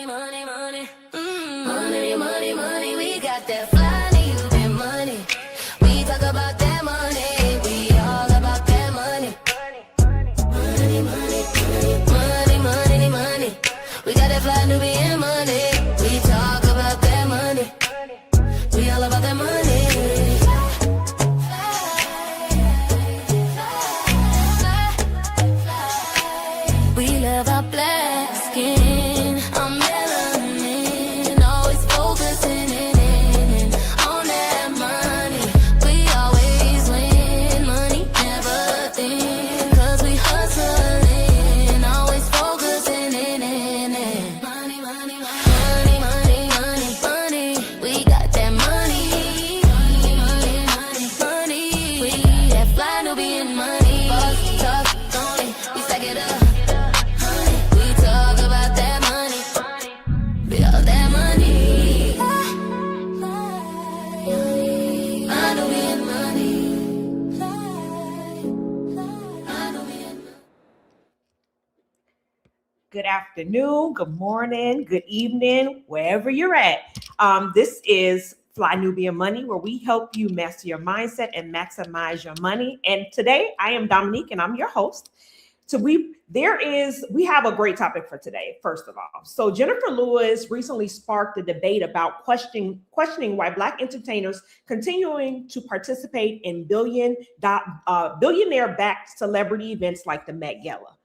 money, money, money. Money, money, money. We got that fly Nubian money. We talk about that money. We all about that money. Money, money, money, money, money. We got that fly Nubian money. We talk about that money. We all about that money. We love our black skin, our melanin, always focusing in on that money. We always win, money never thin, 'cause we hustling, always focusing in money, money, money, money, money, money. We got that money, money, money, money, money. We that fly Nubian money. Boss talk, only we stack it up. Good afternoon, good morning, good evening, wherever you're at. This is Fly Nubian Money, where we help you master your mindset and maximize your money. And today I am Dominique and I'm your host. So we have a great topic for today, first of all. So Jennifer Lewis recently sparked a debate about questioning why Black entertainers continuing to participate in billionaire-backed celebrity events like the Met Gala.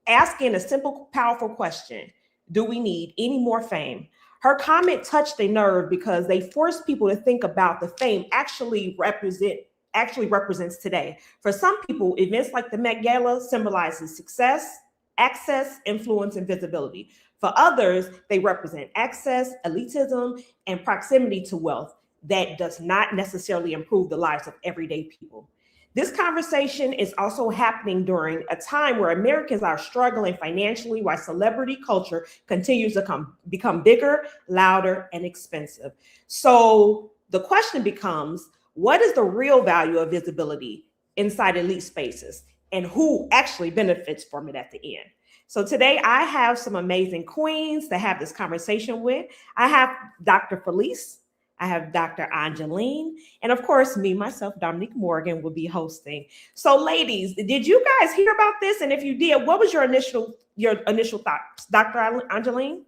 Asking a simple, powerful question: do we need any more fame? Her comment touched a nerve because they forced people to think about the fame actually represents today. For some people, events like the Met Gala symbolizes success, access, influence, and visibility. For others, they represent access, elitism, and proximity to wealth that does not necessarily improve the lives of everyday people. This conversation is also happening during a time where Americans are struggling financially while celebrity culture continues to become bigger, louder, and expensive. So the question becomes, what is the real value of visibility inside elite spaces, and who actually benefits from it at the end? So today I have some amazing queens to have this conversation with. I have Dr. Felice, I have Dr. Angeline, and of course, me, myself, Dominique Morgan, will be hosting. So ladies, did you guys hear about this? And if you did, what was your initial thoughts? Dr. Angeline?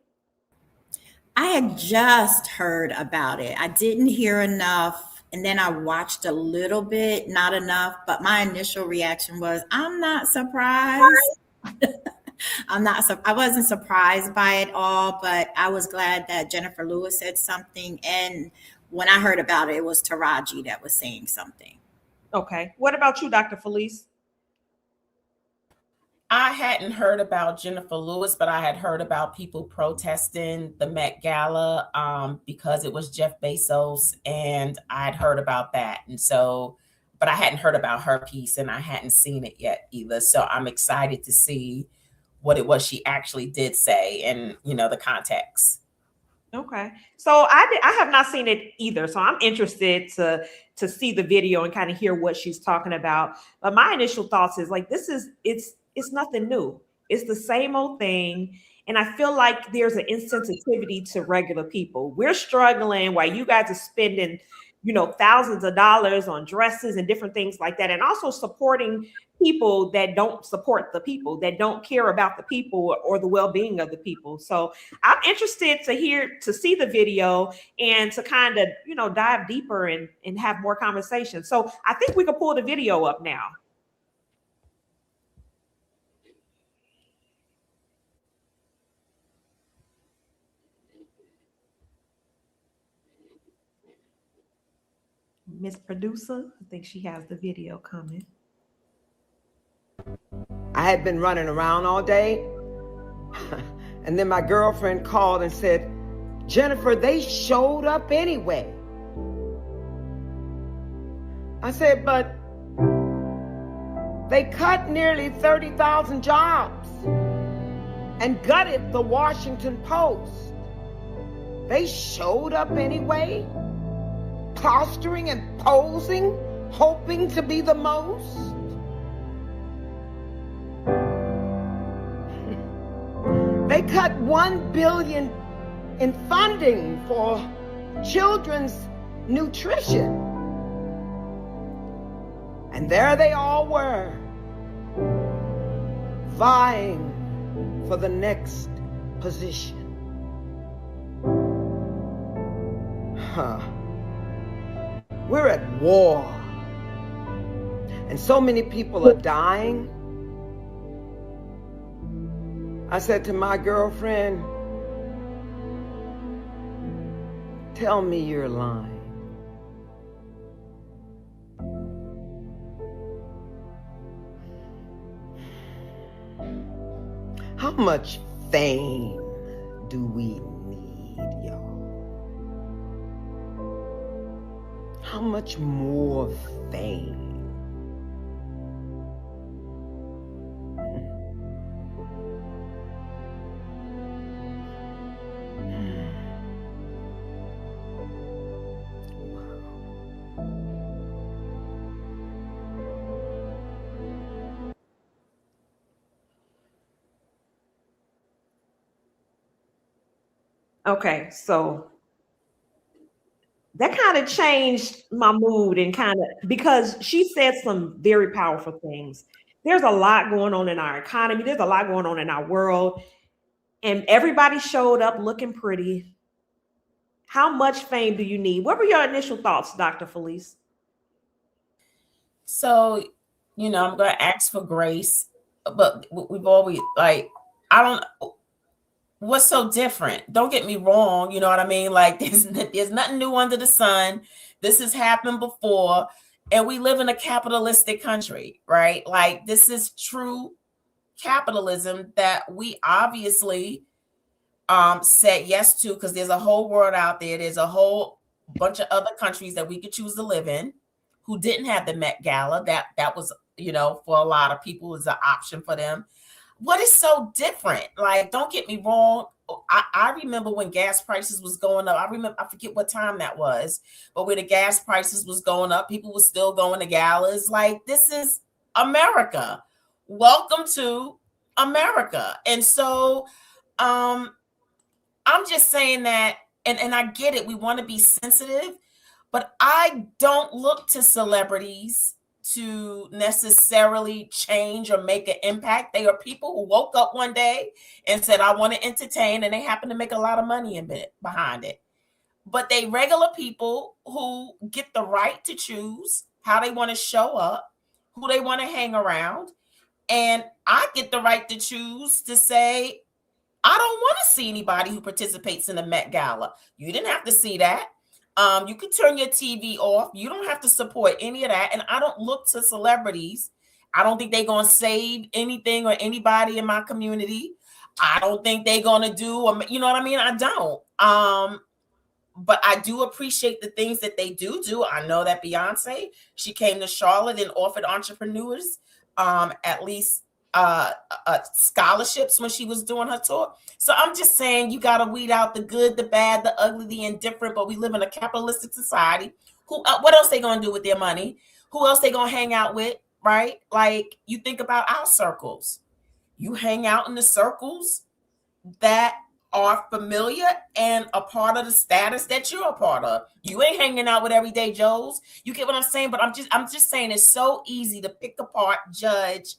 I had just heard about it. I didn't hear enough. And then I watched a little bit, not enough, but my initial reaction was, I'm not surprised. I wasn't surprised by it all, but I was glad that Jennifer Lewis said something. And when I heard about it, it was Taraji that was saying something. Okay. What about you, Dr. Felice? I hadn't heard about Jennifer Lewis, but I had heard about people protesting the Met Gala because it was Jeff Bezos, and I'd heard about that. And so, but I hadn't heard about her piece, and I hadn't seen it yet either. So I'm excited to see what it was she actually did say and, the context. Okay. So I have not seen it either. So I'm interested to see the video and kind of hear what she's talking about. But my initial thoughts is like, it's nothing new. It's the same old thing. And I feel like there's an insensitivity to regular people. We're struggling while you guys are spending, thousands of dollars on dresses and different things like that. And also supporting people that don't support the people, that don't care about the people or the well-being of the people. So I'm interested to see the video and to kind of, dive deeper and have more conversation. So I think we can pull the video up now. Miss Producer, I think she has the video coming. I had been running around all day. And then my girlfriend called and said, Jennifer, they showed up anyway. I said, but they cut nearly 30,000 jobs and gutted the Washington Post. They showed up anyway, posturing and posing, hoping to be the most. They cut $1 billion in funding for children's nutrition. And there they all were, vying for the next position. We're at war, and so many people are dying. I said to my girlfriend, tell me you're lying. How much fame do we need, y'all? How much more fame? Okay, so that kind of changed my mood and kind of because she said some very powerful things. There's a lot going on in our economy, there's a lot going on in our world, and everybody showed up looking pretty. How much fame do you need? What were your initial thoughts, Dr. Felice? So, I'm going to ask for grace, but we've always what's so different? Don't get me wrong. You know what I mean? Like there's nothing new under the sun. This has happened before, and we live in a capitalistic country, right? Like this is true capitalism that we obviously said yes to, because there's a whole world out there. There's a whole bunch of other countries that we could choose to live in who didn't have the Met Gala. That was, for a lot of people is an option for them. What is so different? Like, don't get me wrong. I remember when gas prices was going up. I forget what time that was, but when the gas prices was going up, people were still going to galas. Like, this is America. Welcome to America. And so I'm just saying that, and I get it. We want to be sensitive, but I don't look to celebrities to necessarily change or make an impact. They are people who woke up one day and said, I want to entertain, and they happen to make a lot of money behind it. But they regular people who get the right to choose how they want to show up, who they want to hang around. And I get the right to choose to say, I don't want to see anybody who participates in the Met Gala. You didn't have to see that. You could turn your TV off. You don't have to support any of that. And I don't look to celebrities. I don't think they're going to save anything or anybody in my community. I don't think they're going to do, you know what I mean? I don't. But I do appreciate the things that they do. I know that Beyonce, she came to Charlotte and offered entrepreneurs at least scholarships when she was doing her tour. So I'm just saying, you got to weed out the good, the bad, the ugly, the indifferent. But we live in a capitalistic society. What else they gonna do with their money? Who else they gonna hang out with, right? Like, you think about our circles. You hang out in the circles that are familiar and a part of the status that you're a part of. You ain't hanging out with everyday Joes. You get what I'm saying? But I'm just saying, it's so easy to pick apart, judge,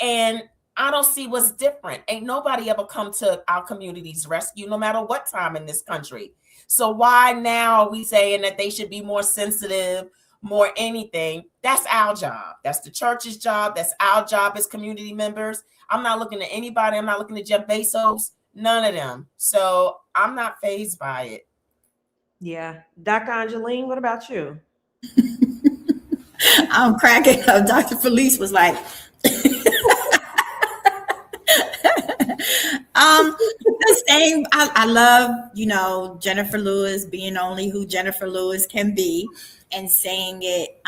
and I don't see what's different. Ain't nobody ever come to our community's rescue, no matter what time in this country. So why now are we saying that they should be more sensitive, more anything? That's our job. That's the church's job. That's our job as community members. I'm not looking at anybody. I'm not looking at Jeff Bezos. None of them. So I'm not fazed by it. Yeah. Dr. Angeline, what about you? I'm cracking up. Dr. Felice was like, the same. I love, Jennifer Lewis being only who Jennifer Lewis can be and saying it.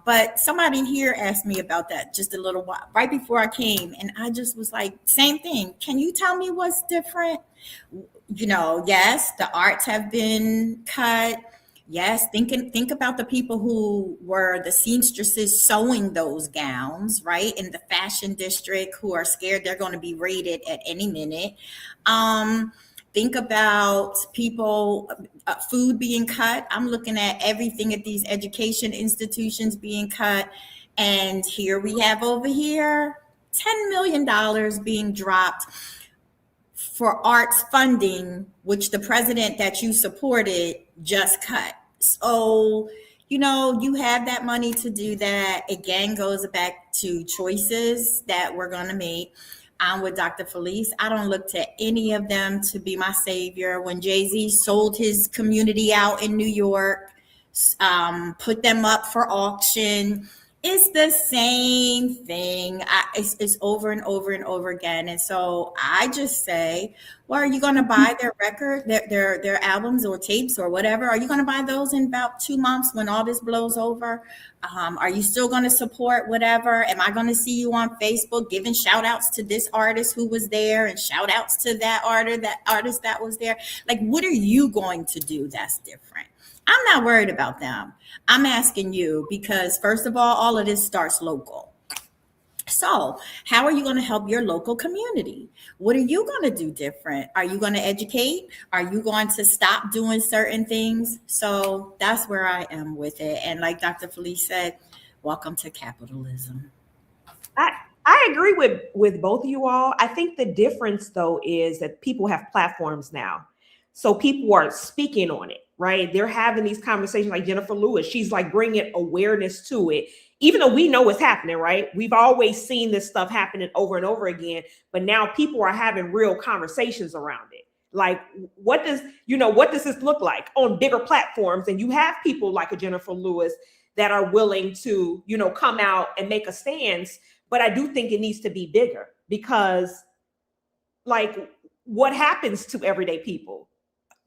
But somebody here asked me about that just a little while right before I came. And I just was like, same thing. Can you tell me what's different? Yes, the arts have been cut. Yes, think about the people who were the seamstresses sewing those gowns, right, in the fashion district, who are scared they're going to be raided at any minute. Think about people, food being cut. I'm looking at everything at these education institutions being cut. And here we have over here $10 million being dropped for arts funding, which the president that you supported just cut. So, you have that money to do that. Again, goes back to choices that we're going to make. I'm with Dr. Felice. I don't look to any of them to be my savior. When Jay-Z sold his community out in New York, put them up for auction, it's the same thing. It's over and over and over again. And so I just say, well, are you going to buy their record, their albums or tapes or whatever? Are you going to buy those in about 2 months when all this blows over? Are you still going to support whatever? Am I going to see you on Facebook giving shout outs to this artist who was there and shout outs to that artist that was there? Like, what are you going to do that's different? I'm not worried about them. I'm asking you because, first of all of this starts local. So how are you going to help your local community? What are you going to do different? Are you going to educate? Are you going to stop doing certain things? So that's where I am with it. And like Dr. Felice said, welcome to capitalism. I agree with both of you all. I think the difference, though, is that people have platforms now. So people are speaking on it, right? They're having these conversations like Jennifer Lewis. She's like bringing awareness to it, even though we know it's happening, right? We've always seen this stuff happening over and over again, but now people are having real conversations around it. Like, what does this look like on bigger platforms? And you have people like a Jennifer Lewis that are willing to, come out and make a stance. But I do think it needs to be bigger because, like, what happens to everyday people?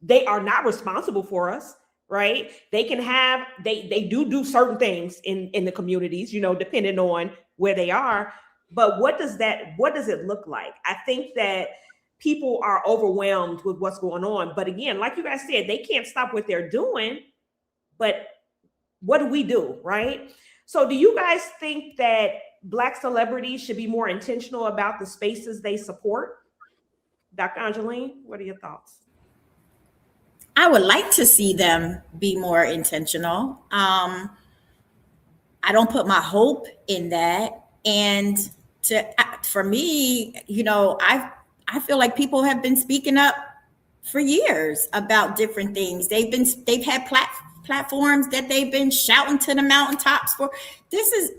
They are not responsible for us, right? They can have, they do certain things in the communities, depending on where they are. But what does it look like? I think that people are overwhelmed with what's going on. But again, like you guys said, they can't stop what they're doing. But what do we do, right? So do you guys think that Black celebrities should be more intentional about the spaces they support? Dr. Angeline, what are your thoughts? I would like to see them be more intentional. I don't put my hope in that. And for me, I feel like people have been speaking up for years about different things. They've had platforms that they've been shouting to the mountaintops for.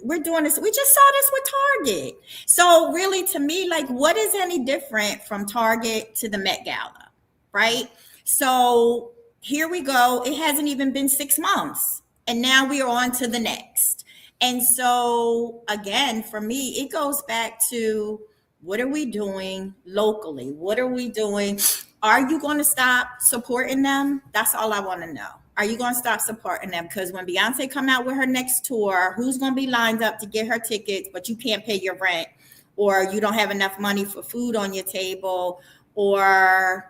We're doing this. We just saw this with Target. So really, to me, like, what is any different from Target to the Met Gala, right? So here we go. It hasn't even been 6 months. And now we are on to the next. And so, again, for me, it goes back to, what are we doing locally? What are we doing? Are you going to stop supporting them? That's all I want to know. Are you going to stop supporting them? Because when Beyonce come out with her next tour, who's going to be lined up to get her tickets, but you can't pay your rent, or you don't have enough money for food on your table, or ...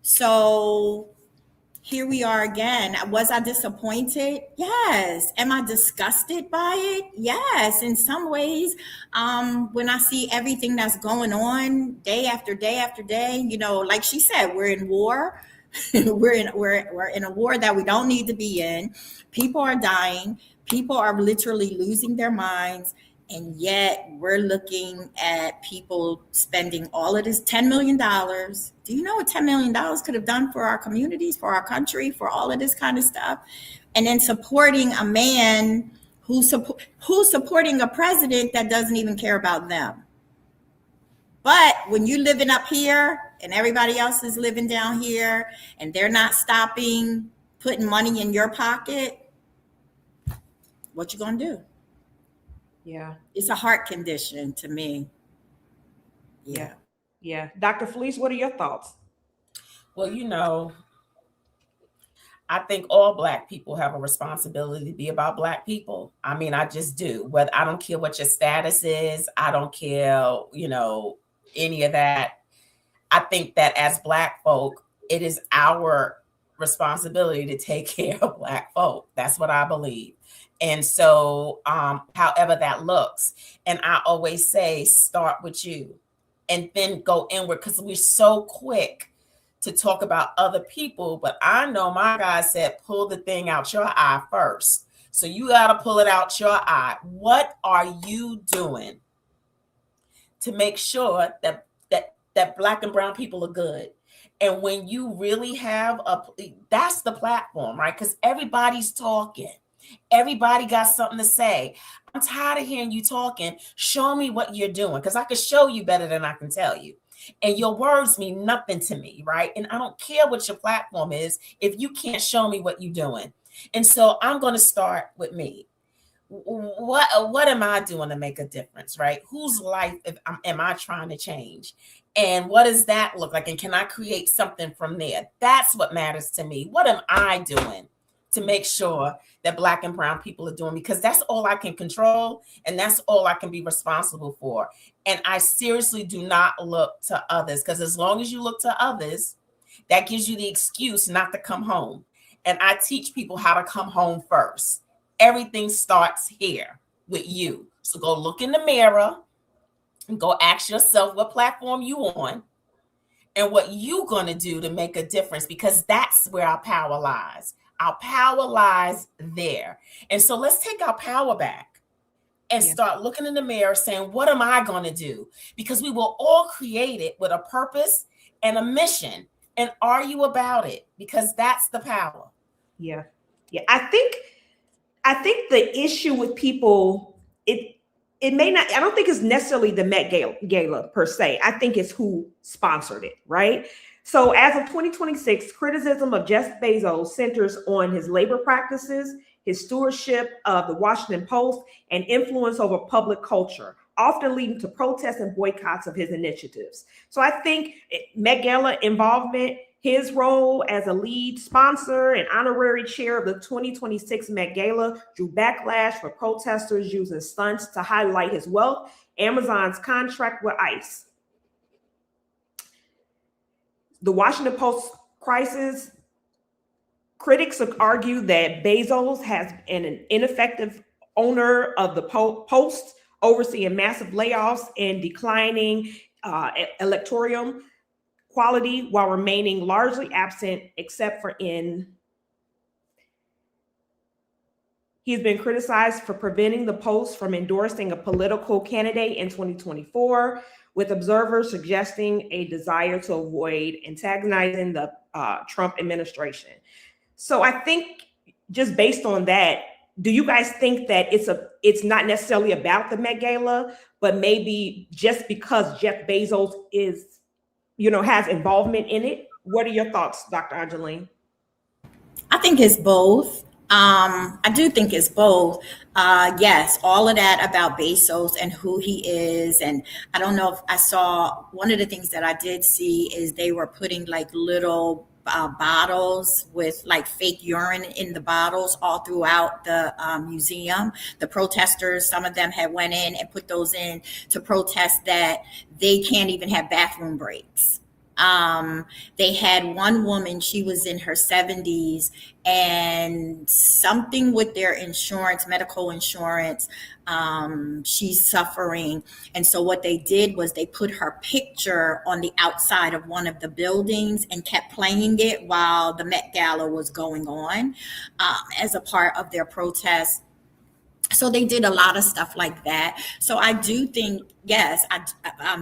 So here we are again. Was I disappointed? Yes. Am I disgusted by it? Yes. In some ways, when I see everything that's going on day after day after day, like she said, we're in war. we're in a war that we don't need to be in. People are dying. People are literally losing their minds. And yet we're looking at people spending all of this $10 million. Do you know what $10 million could have done for our communities, for our country, for all of this kind of stuff? And then supporting a man who's supporting a president that doesn't even care about them. But when you're living up here and everybody else is living down here and they're not stopping putting money in your pocket, what you gonna do? Yeah. It's a heart condition to me. Yeah. Dr. Felice, what are your thoughts? Well, I think all Black people have a responsibility to be about Black people. I mean, I just do. Whether I don't care what your status is, I don't care, any of that. I think that as Black folk, it is our responsibility to take care of Black folk. That's what I believe. And so, however that looks, and I always say, start with you and then go inward, because we're so quick to talk about other people. But I know my guy said, pull the thing out your eye first. So you got to pull it out your eye. What are you doing to make sure that Black and brown people are good? And when you really have that's the platform, right? Because everybody's talking. Everybody got something to say. I'm tired of hearing you talking. Show me what you're doing, because I can show you better than I can tell you. And your words mean nothing to me, right? And I don't care what your platform is if you can't show me what you're doing. And so I'm going to start with me. What am I doing to make a difference, right? Whose life am I trying to change? And what does that look like? And can I create something from there? That's what matters to me. What am I doing to make sure that Black and brown people are doing? Because that's all I can control, and that's all I can be responsible for. And I seriously do not look to others, because as long as you look to others, that gives you the excuse not to come home. And I teach people how to come home first. Everything starts here with you. So go look in the mirror and go ask yourself what platform you on and what you going to do to make a difference, because that's where our power lies. Our power lies there. And so let's take our power back and start looking in the mirror saying, what am I going to do? Because we were all created with a purpose and a mission. And are you about it? Because that's the power. Yeah. I think the issue with people, it may not, I don't think it's necessarily the Met Gala per se. I think it's who sponsored it, right? So as of 2026, criticism of Jeff Bezos centers on his labor practices, his stewardship of the Washington Post, and influence over public culture, often leading to protests and boycotts of his initiatives. So I think Met Gala involvement, his role as a lead sponsor and honorary chair of the 2026 Met Gala drew backlash for protesters using stunts to highlight his wealth, Amazon's contract with ICE. The Washington Post crisis, critics have argued that Bezos has been an ineffective owner of the Post, overseeing massive layoffs and declining electoral quality while remaining largely absent, except for he has been criticized for preventing the Post from endorsing a political candidate in 2024, with observers suggesting a desire to avoid antagonizing the Trump administration. So I think just based on that, do you guys think that it's not necessarily about the Met Gala, but maybe just because Jeff Bezos is, has involvement in it? What are your thoughts, Dr. Angeline? I think it's both. I do think it's both. Yes, all of that about Bezos and who he is. And I don't know if I saw, one of the things that I did see is they were putting like little bottles with like fake urine in the bottles all throughout the museum. The protesters, some of them had went in and put those in to protest that they can't even have bathroom breaks. They had one woman, she was in her 70s, and something with their insurance, medical insurance, she's suffering. And so what they did was they put her picture on the outside of one of the buildings and kept playing it while the Met Gala was going on, as a part of their protest. So they did a lot of stuff like that. So I do think, yes,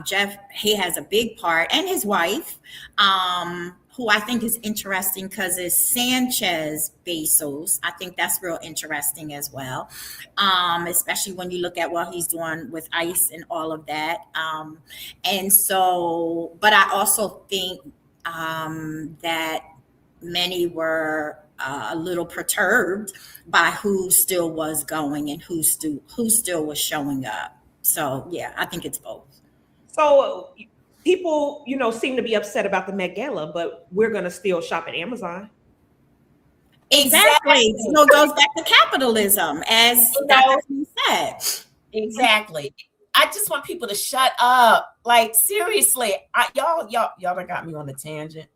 Jeff, he has a big part, and his wife, who I think is interesting because it's Sanchez Bezos. I think that's real interesting as well, especially when you look at what he's doing with ICE and all of that. And so, but I also think that many were a little perturbed by who still was going and who still was showing up. So yeah, I think it's both. So people, seem to be upset about the Met Gala, but we're going to still shop at Amazon. Exactly. So it goes back to capitalism, as Dr. P said. Exactly. I just want people to shut up. Like, seriously, y'all done got me on a tangent.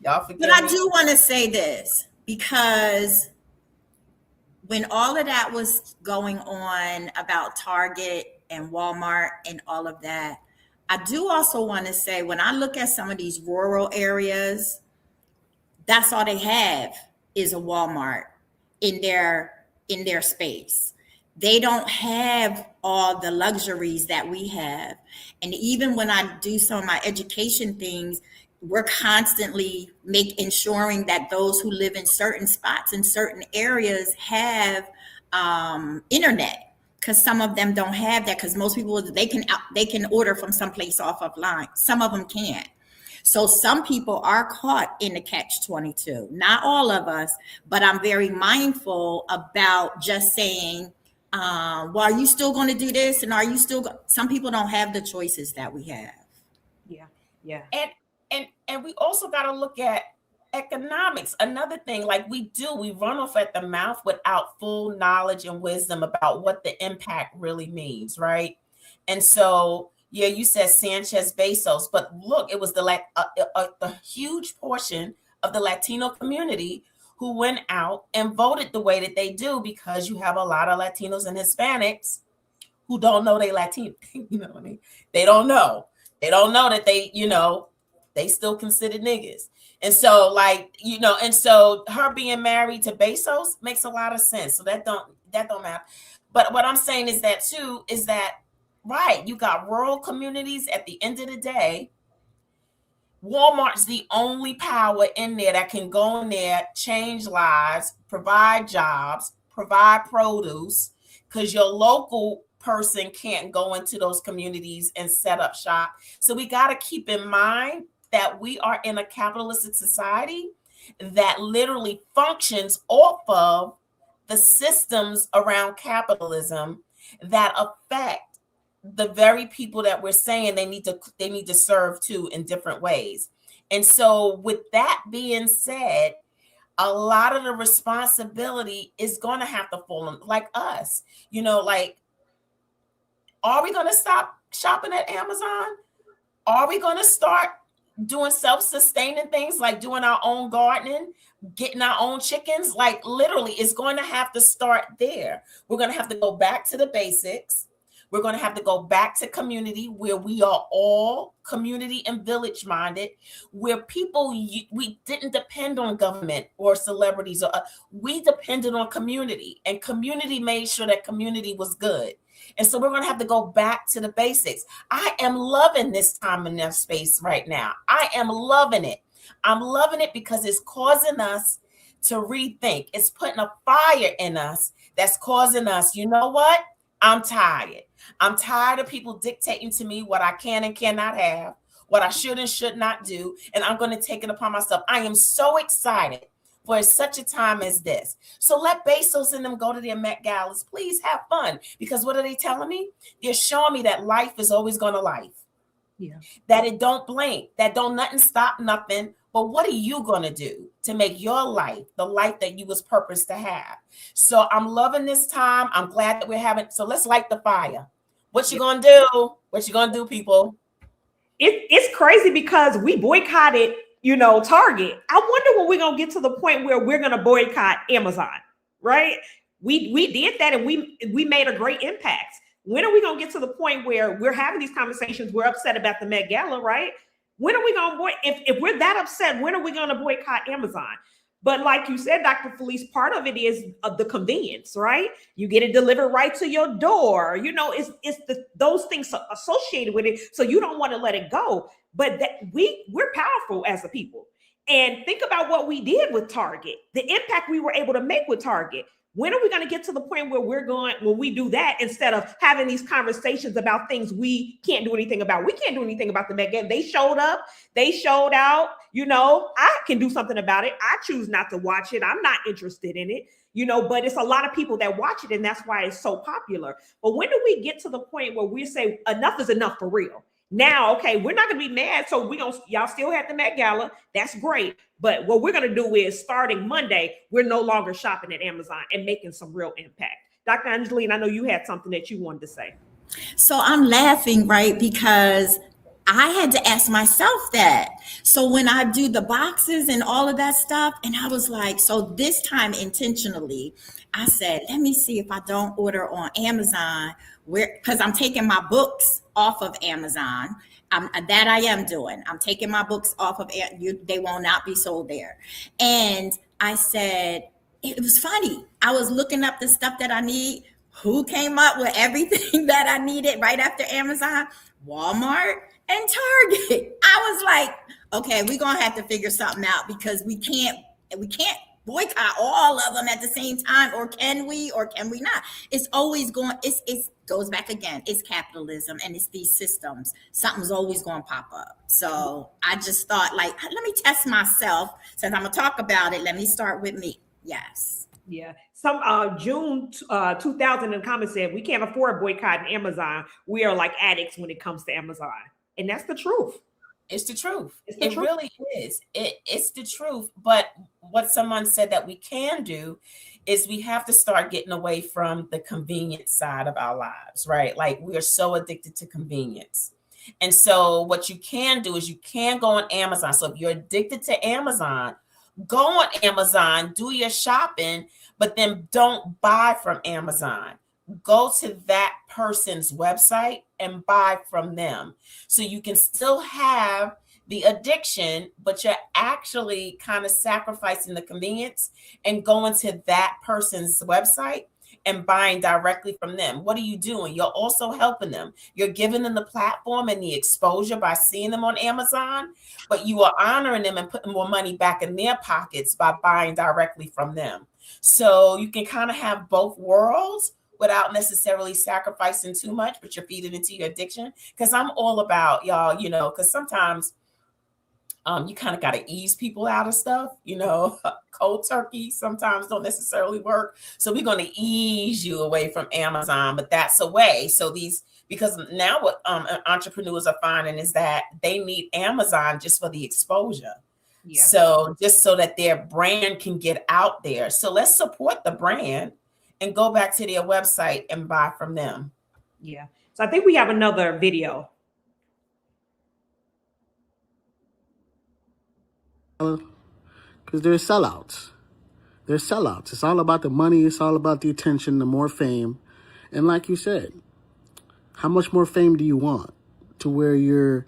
Y'all forgive But I me. do want to say this, because when all of that was going on about Target and Walmart and all of that, I do also want to say, when I look at some of these rural areas, that's all they have is a Walmart in their space. They don't have all the luxuries that we have. And even when I do some of my education things, we're constantly ensuring that those who live in certain spots in certain areas have internet, because some of them don't have that, because most people, they can order from someplace off of line. Some of them can't. So some people are caught in the catch-22. Not all of us, but I'm very mindful about just saying, well, are you still going to do this? And are you still some people don't have the choices that we have. Yeah. And we also got to look at economics. Another thing, like we run off at the mouth without full knowledge and wisdom about what the impact really means, right? And so, yeah, you said Sanchez Bezos, but look, it was the huge portion of the Latino community who went out and voted the way that they do, because you have a lot of Latinos and Hispanics who don't know they Latino. You know what I mean? They don't know. They don't know that they still considered niggas. And so, and so her being married to Bezos makes a lot of sense. So that don't matter. But what I'm saying is that too, is that, right, you got rural communities. At the end of the day, Walmart's the only power in there that can go in there, change lives, provide jobs, provide produce, because your local person can't go into those communities and set up shop. So we got to keep in mind that we are in a capitalistic society that literally functions off of the systems around capitalism that affect the very people that we're saying they need to serve to in different ways. And so with that being said, a lot of the responsibility is going to have to fall on like us, are we going to stop shopping at Amazon? Are we going to start doing self-sustaining things like doing our own gardening, getting our own chickens? Like literally, it's going to have to start there. We're going to have to go back to the basics. We're going to have to go back to community, where we are all community and village minded, where we didn't depend on government or celebrities. We depended on community, and community made sure that community was good. And so we're going to have to go back to the basics. I am loving this time in that space right now. I am loving it. I'm loving it because it's causing us to rethink. It's putting a fire in us that's causing us, you know what? I'm tired. I'm tired of people dictating to me what I can and cannot have, what I should and should not do, and I'm going to take it upon myself. I am so excited for such a time as this. So let Bezos and them go to their Met Galas. Please have fun, because what are they telling me? They're showing me that life is always going to life. Yeah. That it don't blink, that don't nothing stop nothing. But what are you going to do to make your life the life that you was purposed to have? So I'm loving this time. I'm glad that we're having. So let's light the fire. What you going to do? What you going to do, people? It's crazy because we boycotted, Target. I wonder when we're going to get to the point where we're going to boycott Amazon, right? We did that, and we made a great impact. When are we going to get to the point where we're having these conversations? We're upset about the Met Gala, right? When are we going to if we're that upset, when are we going to boycott Amazon? But like you said, Dr. Felice, part of it is the convenience, right? You get it delivered right to your door. It's those things associated with it. So you don't want to let it go. But we're powerful as a people. And think about what we did with Target, the impact we were able to make with Target. When are we going to get to the point where when we do that, instead of having these conversations about things we can't do anything about? We can't do anything about the Met Gala. They showed up, they showed out, I can do something about it. I choose not to watch it. I'm not interested in it, but it's a lot of people that watch it, and that's why it's so popular. But when do we get to the point where we say enough is enough for real? Now, okay, we're not going to be mad. So y'all still have the Met Gala. That's great. But what we're going to do is, starting Monday, we're no longer shopping at Amazon and making some real impact. Dr. Angeline, I know you had something that you wanted to say. So I'm laughing, right? Because I had to ask myself that. So when I do the boxes and all of that stuff, and I was like, so this time intentionally, I said, let me see if I don't order on Amazon, where, because I'm taking my books off of Amazon. That I am doing. I'm taking my books off of they will not be sold there. And I said, it was funny. I was looking up the stuff that I need. Who came up with everything that I needed right after Amazon? Walmart and Target. I was like, okay, we're gonna have to figure something out, because we can't boycott all of them at the same time, or can we not? It's always going, it's goes back again. It's capitalism, and it's these systems. Something's always going to pop up. So I just thought, like, let me test myself. Since I'm gonna talk about it, let me start with me. Yes. Yeah. Some June 2000 in the comments said, we can't afford boycotting Amazon. We are like addicts when it comes to Amazon. And that's the truth. It's the truth. It's the truth. Really is. It's the truth. But what someone said that we can do is we have to start getting away from the convenience side of our lives, right? Like, we are so addicted to convenience. And so what you can do is you can go on Amazon. So if you're addicted to Amazon, go on Amazon, do your shopping, but then don't buy from Amazon. Go to that person's website and buy from them. So you can still have the addiction, but you're actually kind of sacrificing the convenience and going to that person's website and buying directly from them. What are you doing? You're also helping them. You're giving them the platform and the exposure by seeing them on Amazon, but you are honoring them and putting more money back in their pockets by buying directly from them. So you can kind of have both worlds without necessarily sacrificing too much, but you're feeding into your addiction. Because I'm all about, y'all, you know, because sometimes you kind of got to ease people out of stuff, you know. Cold turkey sometimes don't necessarily work. So we're going to ease you away from Amazon, but that's a way. So because now what entrepreneurs are finding is that they need Amazon just for the exposure. Yeah. So just so that their brand can get out there. So let's support the brand and go back to their website and buy from them. Yeah. So I think we have another video. Because they're sellouts. They're sellouts. It's all about the money. It's all about the attention, the more fame. And like you said, how much more fame do you want to where you're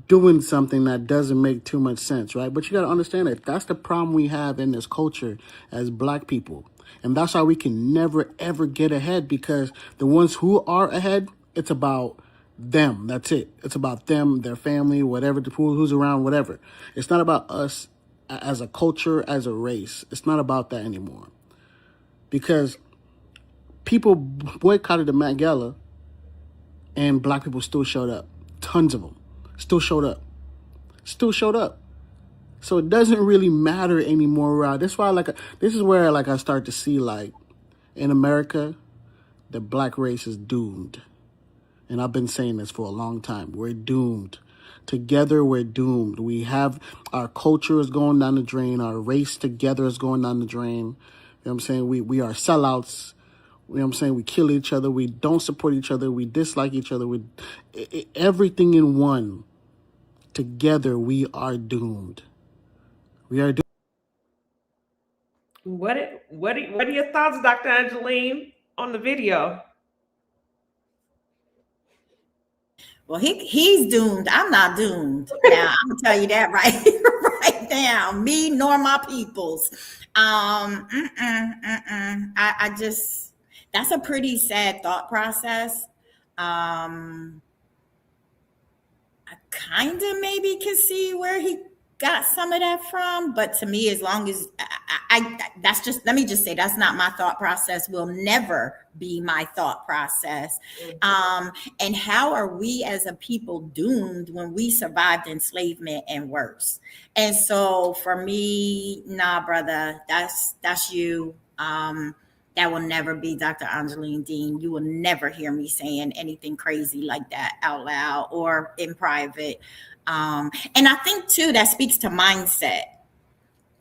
doing something that doesn't make too much sense, right? But you got to understand that that's the problem we have in this culture as Black people. And that's why we can never, ever get ahead, because the ones who are ahead, it's about them. That's it. It's about them, their family, whatever, who's around, whatever. It's not about us as a culture, as a race. It's not about that anymore. Because people boycotted the Met Gala and Black people still showed up. Tons of them still showed up. So it doesn't really matter anymore. That's why, this is where I start to see, like, in America, the Black race is doomed. And I've been saying this for a long time. We're doomed. Together, we're doomed. We have, our culture is going down the drain. Our race together is going down the drain. You know what I'm saying? We are sellouts. You know what I'm saying? We kill each other. We don't support each other. We dislike each other. Everything in one. Together, we are doomed. We are doomed. What are your thoughts, Dr. Angeline, on the video? Well, he's doomed. I'm not doomed. Now, I'm gonna tell you that right now. Me nor my peoples. I just, that's a pretty sad thought process. I kind of maybe can see where he got some of that from, but to me, as long as that's just, let me just say, that's not my thought process, will never be my thought process. And how are we as a people doomed when we survived enslavement and worse? And so for me, nah, brother, that's you. That will never be Dr. Angeline Dean. You will never hear me saying anything crazy like that out loud or in private. And I think too, that speaks to mindset,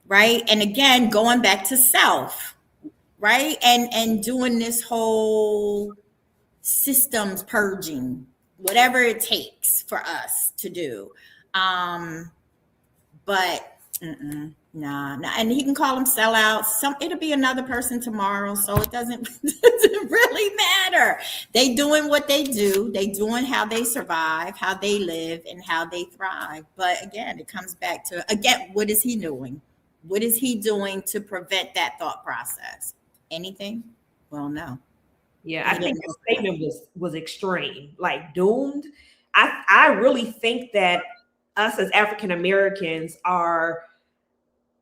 right? And again, going back to self, right? And doing this whole systems purging, whatever it takes for us to do. But nah. And he can call them sellouts. It'll be another person tomorrow, so it doesn't really matter. They doing what they do. They doing how they survive, how they live, and how they thrive. But again, it comes back to, what is he doing? What is he doing to prevent that thought process? Anything? Well, no. Yeah, I think the statement was extreme, like doomed. I really think that us as African Americans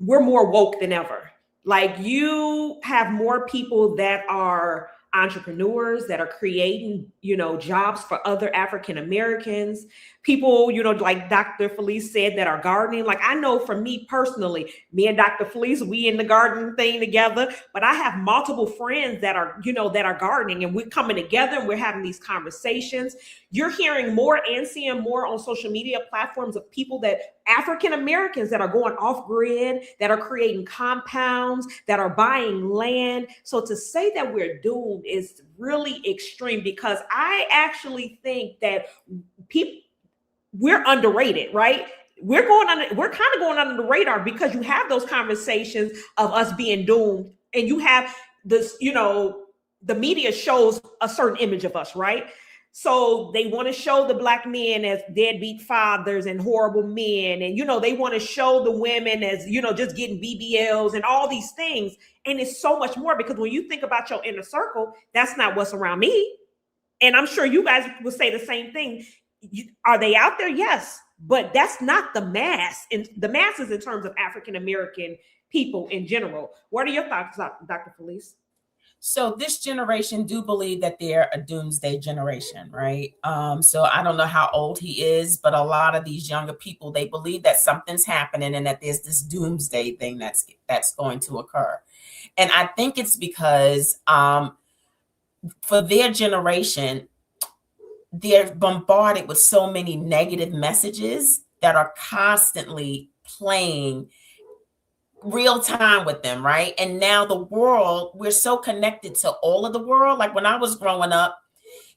we're more woke than ever. Like, you have more people that are entrepreneurs that are creating, jobs for other African Americans, people, like Dr. Felice said, that are gardening. Like, I know for me personally, me and Dr. Felice, we in the garden thing together, but I have multiple friends that are, that are gardening, and we're coming together and we're having these conversations. You're hearing more and seeing more on social media platforms of people that African Americans that are going off grid, that are creating compounds, that are buying land. So to say that we're doomed is really extreme, because I actually think that we're underrated, right? We're kind of going under the radar, because you have those conversations of us being doomed, and you have this, the media shows a certain image of us, right? So they want to show the Black men as deadbeat fathers and horrible men. And, they want to show the women as, just getting BBLs and all these things. And it's so much more, because when you think about your inner circle, that's not what's around me. And I'm sure you guys will say the same thing. Are they out there? Yes. But that's not the mass. And the masses in terms of African American people in general. What are your thoughts, Dr. Felice? So this generation do believe that they're a doomsday generation, right? So I don't know how old he is, but a lot of these younger people, they believe that something's happening and that there's this doomsday thing that's going to occur. And I think it's because for their generation, they're bombarded with so many negative messages that are constantly playing real time with them, right? And now the world, we're so connected to all of the world. Like when I was growing up,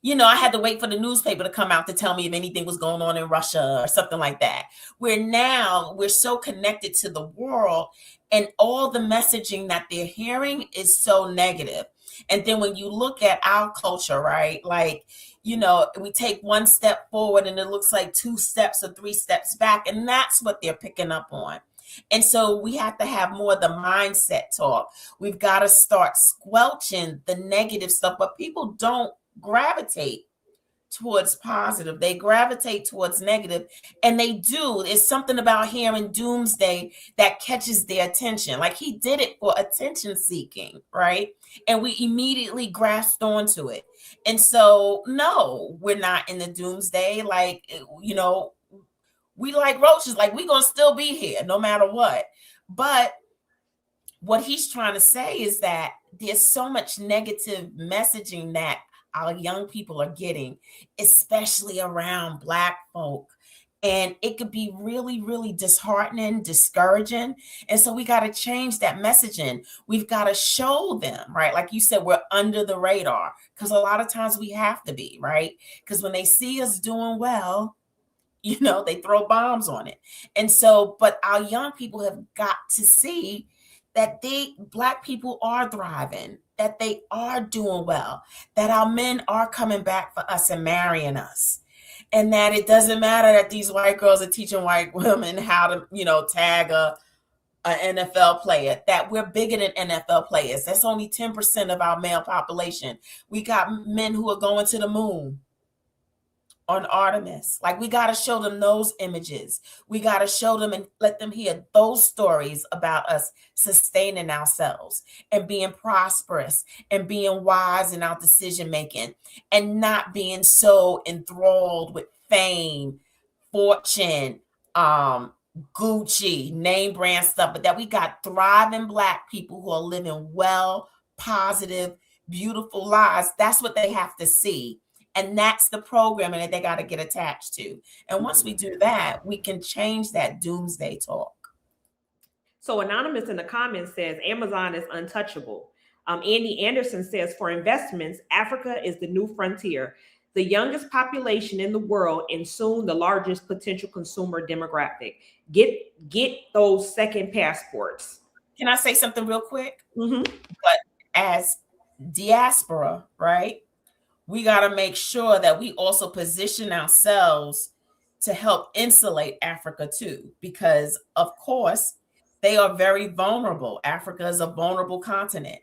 I had to wait for the newspaper to come out to tell me if anything was going on in Russia or something like that. Where now we're so connected to the world, and all the messaging that they're hearing is so negative. And then when you look at our culture, right? Like, we take one step forward and it looks like 2 steps or 3 steps back. And that's what they're picking up on. And so we have to have more of the mindset talk. We've got to start squelching the negative stuff, but people don't gravitate towards positive. They gravitate towards negative, and they do. It's something about hearing doomsday that catches their attention. Like he did it for attention seeking, right? And we immediately grasped onto it. And so, no, we're not in the doomsday. Like, we like roaches, like we're going to still be here no matter what. But what he's trying to say is that there's so much negative messaging that our young people are getting, especially around Black folk. And it could be really, really disheartening, discouraging. And so we got to change that messaging. We've got to show them, right? Like you said, we're under the radar, because a lot of times we have to be, right? Because when they see us doing well, they throw bombs on it. And so, but our young people have got to see that Black people are thriving, that they are doing well, that our men are coming back for us and marrying us. And that it doesn't matter that these white girls are teaching white women how to, tag an NFL player, that we're bigger than NFL players. That's only 10% of our male population. We got men who are going to the moon on Artemis. Like, we got to show them those images. We got to show them and let them hear those stories about us sustaining ourselves and being prosperous and being wise in our decision making, and not being so enthralled with fame, fortune, Gucci, name brand stuff, but that we got thriving Black people who are living well, positive, beautiful lives. That's what they have to see. And that's the programming that they got to get attached to. And once we do that, we can change that doomsday talk. So Anonymous in the comments says Amazon is untouchable. Andy Anderson says, for investments, Africa is the new frontier. the youngest population in the world, and soon the largest potential consumer demographic. Get those second passports. Can I say something real quick? Mm-hmm. But as diaspora, right, we got to make sure that we also position ourselves to help insulate Africa too, because of course they are very vulnerable. Africa is a vulnerable continent.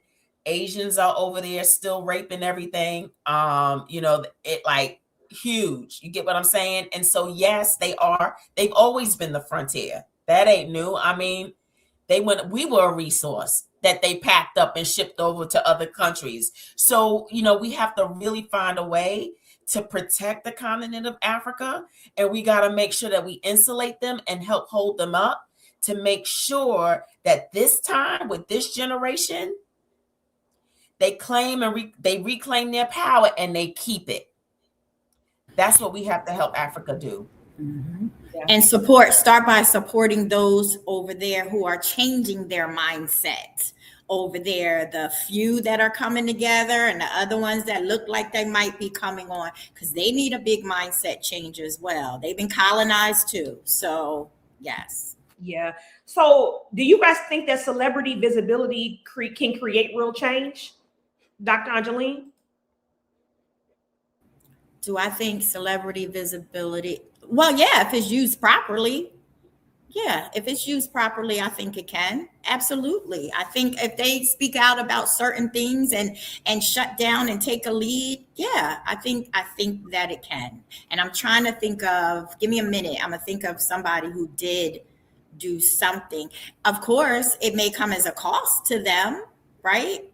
Asians are over there still raping everything. It like huge. You get what I'm saying? And so yes, they've always been the frontier. That ain't new. I mean, we were a resource that they packed up and shipped over to other countries. So, we have to really find a way to protect the continent of Africa. And we got to make sure that we insulate them and help hold them up to make sure that this time with this generation, they claim and they reclaim their power and they keep it. That's what we have to help Africa do. Mm-hmm. Yeah. And start by supporting those over there who are changing their mindset over there, the few that are coming together and the other ones that look like they might be coming on, because they need a big mindset change as well. They've been colonized too. So yes. Yeah. So do you guys think that celebrity visibility can create real change? Dr. Angeline? Do I think celebrity visibility? Well, yeah, if it's used properly. Yeah, if it's used properly, I think it can. Absolutely. I think if they speak out about certain things and shut down and take a lead, yeah, I think that it can. And I'm trying to think of, give me a minute. I'm gonna think of somebody who did do something. Of course, it may come as a cost to them, right?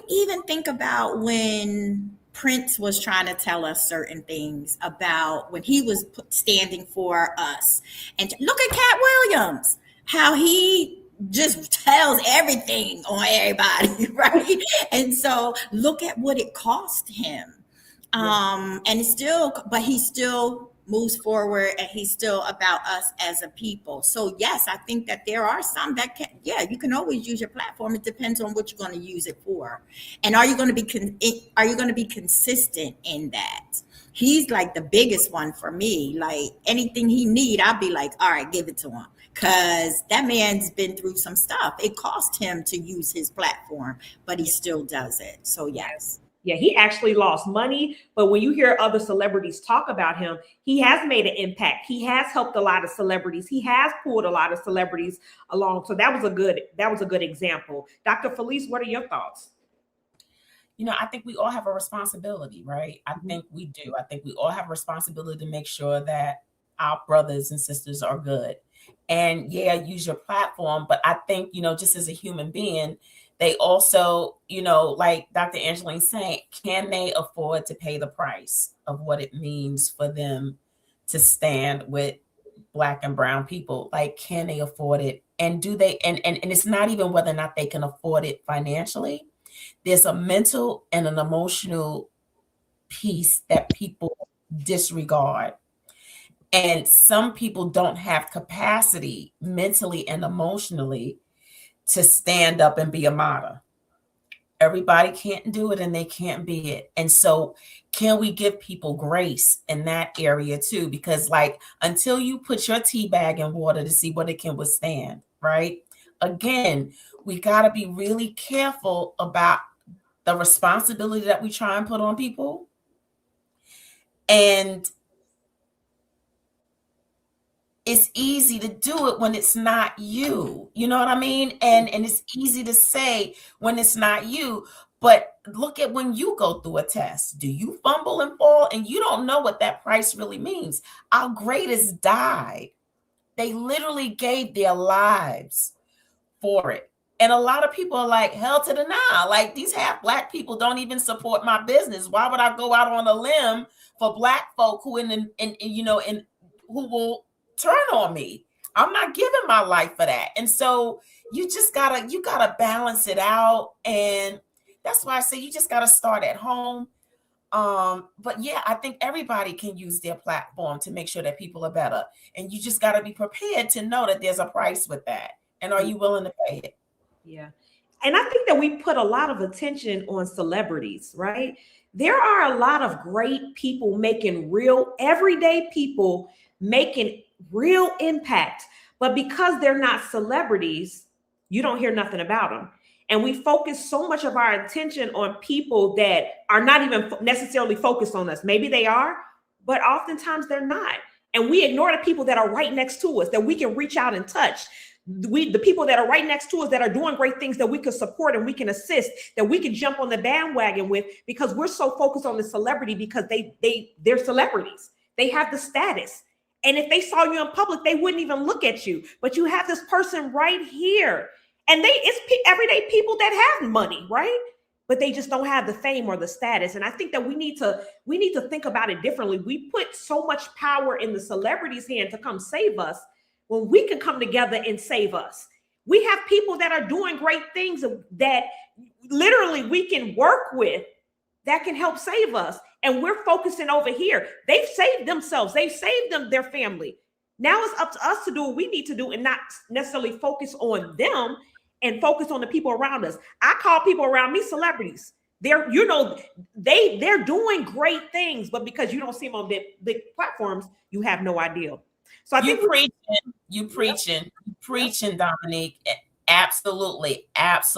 Even think about when Prince was trying to tell us certain things about when he was standing for us. And look at Cat Williams, how he just tells everything on everybody, right? And so look at what it cost him. And he still moves forward, and he's still about us as a people. So yes, I think that there are some that you can always use your platform. It depends on what you're going to use it for. And are you going to be consistent in that? He's like the biggest one for me. Like anything he need, I'll be like, all right, give it to him. Because that man's been through some stuff. It cost him to use his platform, but he still does it. So yes. Yeah, he actually lost money. But when you hear other celebrities talk about him, he has made an impact. He has helped a lot of celebrities. He has pulled a lot of celebrities along. So that was a good example. Dr. Felice, what are your thoughts? I think we all have a responsibility, right? I think we do. I think we all have a responsibility to make sure that our brothers and sisters are good. And yeah, use your platform. But I think, just as a human being, they also, like Dr. Angeline saying, can they afford to pay the price of what it means for them to stand with Black and brown people? Like, can they afford it? And do they, and it's not even whether or not they can afford it financially. There's a mental and an emotional piece that people disregard. And some people don't have capacity mentally and emotionally to stand up and be a martyr. Everybody can't do it, and they can't be it. And so can we give people grace in that area too? Because until you put your tea bag in water to see what it can withstand, right? Again, we got to be really careful about the responsibility that we try and put on people. And it's easy to do it when it's not you. You know what I mean? And it's easy to say when it's not you. But look at when you go through a test. Do you fumble and fall? And you don't know what that price really means. Our greatest died. They literally gave their lives for it. And a lot of people are like, hell to the nah. Like, these half Black people don't even support my business. Why would I go out on a limb for Black folk who who will turn on me? I'm not giving my life for that. And so you gotta balance it out. And that's why I say you just gotta start at home. But yeah, I think everybody can use their platform to make sure that people are better. And you just gotta be prepared to know that there's a price with that. And are you willing to pay it? Yeah. And I think that we put a lot of attention on celebrities, right? There are a lot of great people making real, everyday people making real impact. But because they're not celebrities, you don't hear nothing about them. And we focus so much of our attention on people that are not even necessarily focused on us. Maybe they are, but oftentimes they're not. And we ignore the people that are right next to us, that we can reach out and touch. The people that are right next to us that are doing great things that we can support and we can assist, that we can jump on the bandwagon with, because we're so focused on the celebrity because they're celebrities. They have the status. And if they saw you in public, they wouldn't even look at you. But you have this person right here. And it's everyday people that have money, right? But they just don't have the fame or the status. And I think that we need to think about it differently. We put so much power in the celebrities' hand to come save us when we can come together and save us. We have people that are doing great things that literally we can work with that can help save us. And we're focusing over here. They've saved themselves. They've saved their family. Now it's up to us to do what we need to do and not necessarily focus on them and focus on the people around us. I call people around me celebrities. They're doing great things, but because you don't see them on big platforms, you have no idea. So I think you preaching, Dominique. Absolutely. That's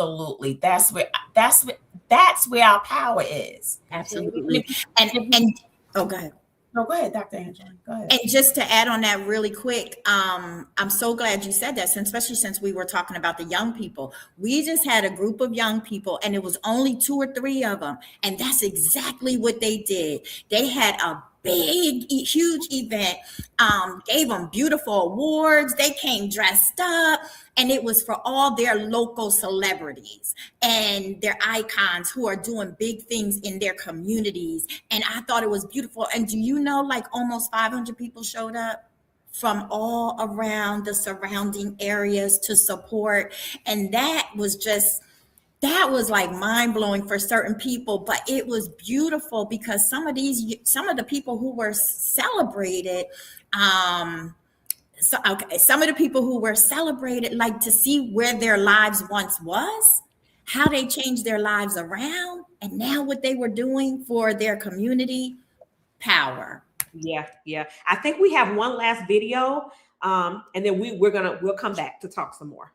where our power is. Absolutely. And oh, go ahead. No, go ahead, Dr. Angela. Go ahead. And just to add on that really quick, I'm so glad you said that, especially since we were talking about the young people. We just had a group of young people, and it was only 2 or 3 of them. And that's exactly what they did. They had a big, huge event, gave them beautiful awards. They came dressed up, and it was for all their local celebrities and their icons who are doing big things in their communities. And I thought it was beautiful. And do you know, like almost 500 people showed up from all around the surrounding areas to support. And that was like mind-blowing for certain people, but it was beautiful because some of the people who were celebrated, some of the people who were celebrated, like to see where their lives once was, how they changed their lives around, and now what they were doing for their community. Power. Yeah. I think we have one last video, and then we'll come back to talk some more.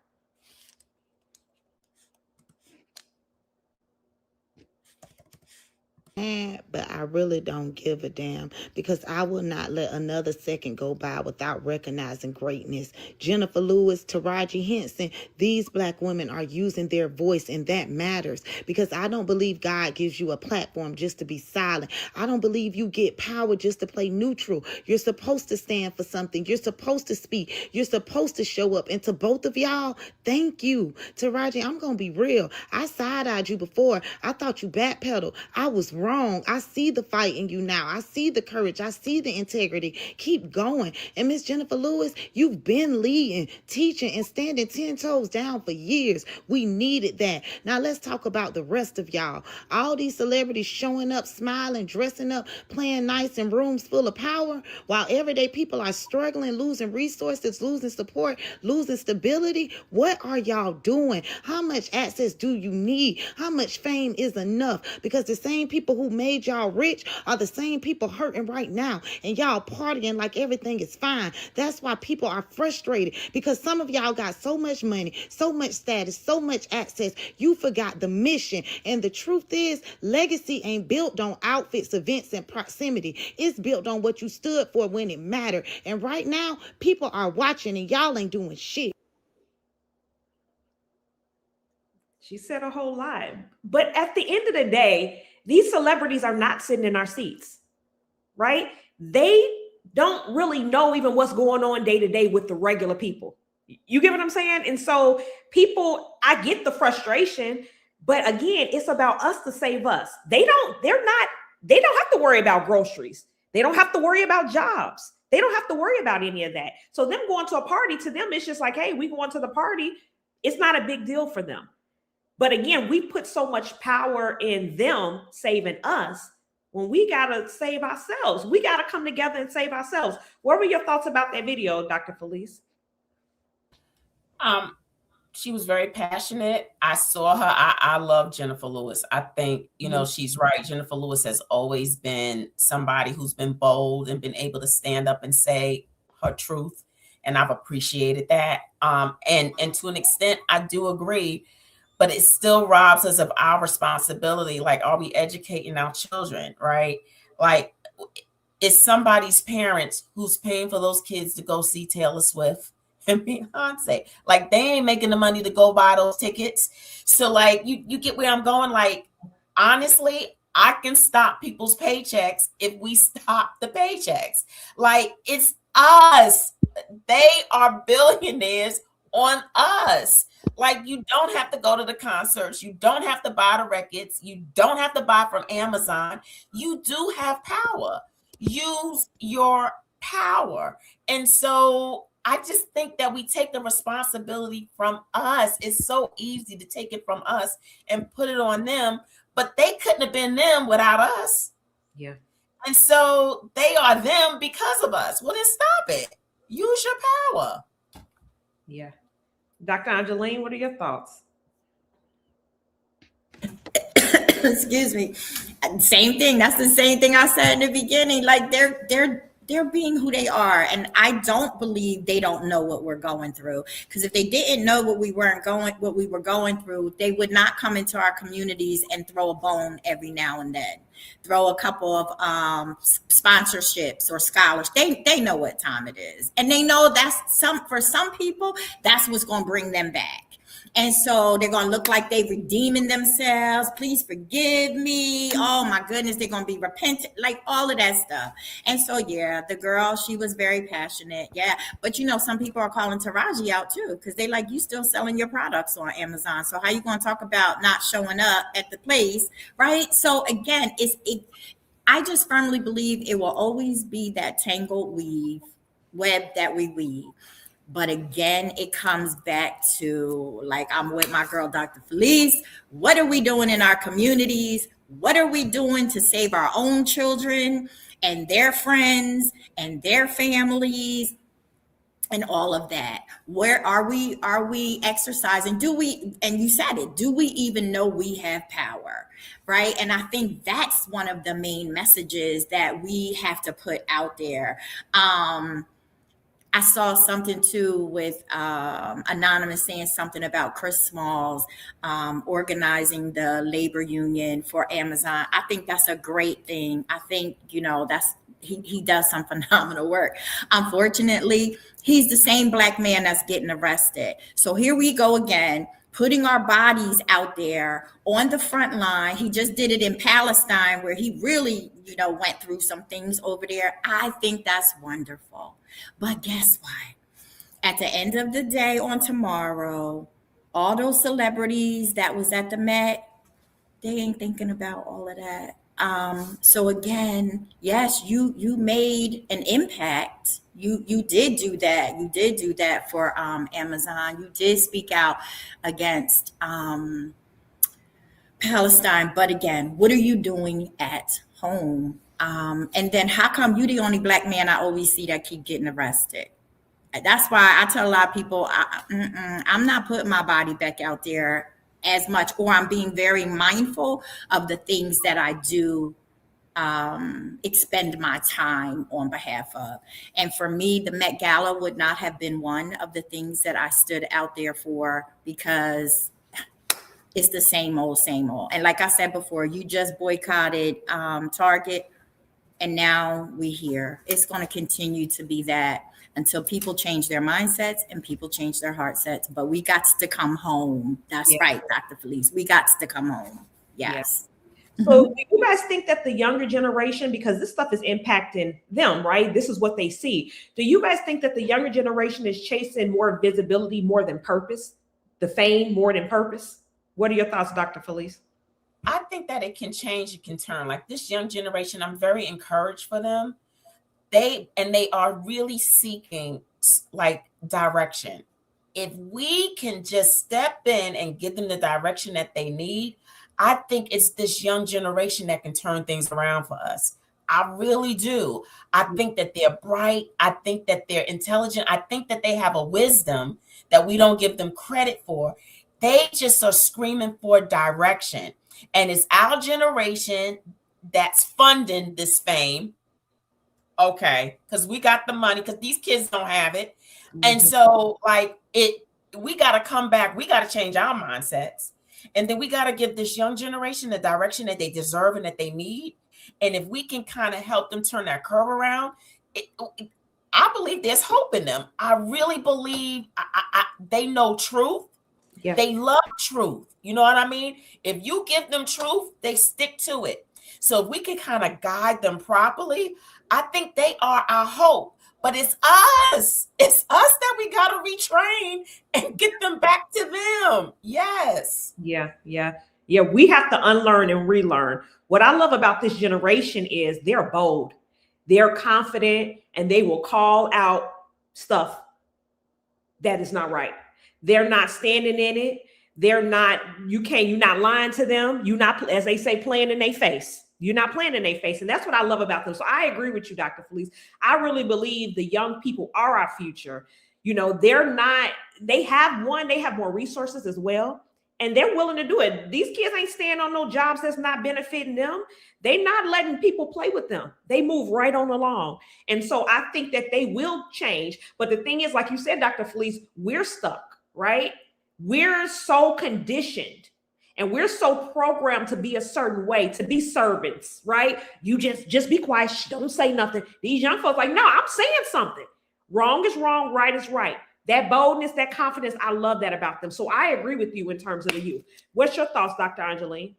But I really don't give a damn, because I will not let another second go by without recognizing greatness. Jennifer Lewis, Taraji Henson, these Black women are using their voice, and that matters, because I don't believe God gives you a platform just to be silent. I don't believe you get power just to play neutral. You're supposed to stand for something. You're supposed to speak. You're supposed to show up. And to both of y'all, thank you. Taraji, I'm going to be real. I side-eyed you before. I thought you backpedaled. I was wrong. I see the fight in you now. I see the courage. I see the integrity. Keep going. And Miss Jennifer Lewis, you've been leading, teaching, and standing 10 toes down for years. We needed that. Now let's talk about the rest of y'all. All these celebrities showing up, smiling, dressing up, playing nice in rooms full of power, while everyday people are struggling, losing resources, losing support, losing stability. What are y'all doing? How much access do you need? How much fame is enough? Because the same people who made y'all rich are the same people hurting right now, and y'all partying like everything is fine. That's why people are frustrated, because some of y'all got so much money, so much status, so much access, you forgot the mission. And the truth is, legacy ain't built on outfits, events, and proximity. It's built on what you stood for when it mattered. And right now, people are watching, and y'all ain't doing shit. She said a whole lot. But at the end of the day, these celebrities are not sitting in our seats, right? They don't really know even what's going on day to day with the regular people. You get what I'm saying? And so people, I get the frustration, but again, it's about us to save us. They don't have to worry about groceries. They don't have to worry about jobs. They don't have to worry about any of that. So them going to a party, to them, it's just like, hey, we going to the party. It's not a big deal for them. But again, we put so much power in them saving us when we got to save ourselves. We got to come together and save ourselves. What were your thoughts about that video, Dr. Felice? She was very passionate. I saw her. I love Jennifer Lewis. I think, she's right. Jennifer Lewis has always been somebody who's been bold and been able to stand up and say her truth. And I've appreciated that. And to an extent, I do agree, but it still robs us of our responsibility. Like, are we educating our children, right? Like, it's somebody's parents who's paying for those kids to go see Taylor Swift and Beyonce. Like, they ain't making the money to go buy those tickets. So, like, you get where I'm going. Like, honestly, I can stop people's paychecks if we stop the paychecks. Like, it's us. They are billionaires on us. Like, you don't have to go to the concerts. You don't have to buy the records. You don't have to buy from Amazon. You do have power. Use your power. And so I just think that we take the responsibility from us. It's so easy to take it from us and put it on them, but they couldn't have been them without us. Yeah. And so they are them because of us. Well, then stop it. Use your power. Yeah. Dr. Angeline, what are your thoughts? Excuse me. Same thing. That's the same thing I said in the beginning. Like, they're being who they are, and I don't believe they don't know what we're going through. Because if they didn't know what we were going through, they would not come into our communities and throw a bone every now and then, throw a couple of sponsorships or scholarships. They know what time it is, and they know for some people that's what's going to bring them back. And so they're going to look like they're redeeming themselves. Please forgive me. Oh my goodness, they're going to be repentant, like all of that stuff. And so, yeah, the girl, she was very passionate. Yeah. But some people are calling Taraji out too, because they like, you still selling your products on Amazon. So how you going to talk about not showing up at the place? Right. So again, I just firmly believe it will always be that tangled web that we weave. But again, it comes back to, like, I'm with my girl, Dr. Felice. What are we doing in our communities? What are we doing to save our own children and their friends and their families and all of that? Where are we exercising? And you said it, do we even know we have power? Right. And I think that's one of the main messages that we have to put out there. I saw something too with Anonymous saying something about Chris Smalls organizing the labor union for Amazon. I think that's a great thing. I think, he does some phenomenal work. Unfortunately, he's the same Black man that's getting arrested. So here we go again, putting our bodies out there on the front line. He just did it in Palestine, where he really, went through some things over there. I think that's wonderful. But guess what? At the end of the day, on tomorrow, all those celebrities that was at the Met, they ain't thinking about all of that. So again, yes, you made an impact. You did do that. You did do that for Amazon. You did speak out against Palestine. But again, what are you doing at home? And then how come you the only Black man I always see that keep getting arrested? That's why I tell a lot of people, I'm not putting my body back out there as much, or I'm being very mindful of the things that I do expend my time on behalf of. And for me, the Met Gala would not have been one of the things that I stood out there for, because it's the same old, same old. And like I said before, you just boycotted Target, and now we here. It's going to continue to be that until people change their mindsets and people change their heart sets. But we got to come home. That's right, Dr. Felice. We got to come home. Yes. So do you guys think that the younger generation, because this stuff is impacting them, right? This is what they see. Do you guys think that the younger generation is chasing more visibility more than purpose? The fame more than purpose? What are your thoughts, Dr. Felice? I think that it can change, it can turn. Like, this young generation, I'm very encouraged for them. They are really seeking, like, direction. If we can just step in and give them the direction that they need, I think it's this young generation that can turn things around for us. I really do. I think that they're bright. I think that they're intelligent. I think that they have a wisdom that we don't give them credit for. They just are screaming for direction. And it's our generation that's funding this fame. Okay, because we got the money, because these kids don't have it. And so we got to come back. We got to change our mindsets. And then we got to give this young generation the direction that they deserve and that they need. And if we can kind of help them turn that curve around, I believe there's hope in them. I really believe they know truth. Yeah. They love truth. You know what I mean? If you give them truth, they stick to it. So if we can kind of guide them properly, I think they are our hope. But it's us. It's us that we got to retrain and get them back to them. Yes. Yeah. We have to unlearn and relearn. What I love about this generation is they're bold, they're confident, and they will call out stuff that is not right. They're not standing in it. You're not lying to them. You're not, as they say, playing in their face. You're not playing in their face. And that's what I love about them. So I agree with you, Dr. Felice. I really believe the young people are our future. You know, they have more resources as well. And they're willing to do it. These kids ain't staying on no jobs that's not benefiting them. They're not letting people play with them. They move right on along. And so I think that they will change. But the thing is, like you said, Dr. Felice, we're stuck, right? We're so conditioned and we're so programmed to be a certain way, to be servants, right? You just be quiet. Don't say nothing. These young folks like, no, I'm saying something. Wrong is wrong. Right is right. That boldness, that confidence, I love that about them. So I agree with you in terms of the youth. What's your thoughts, Dr. Angeline?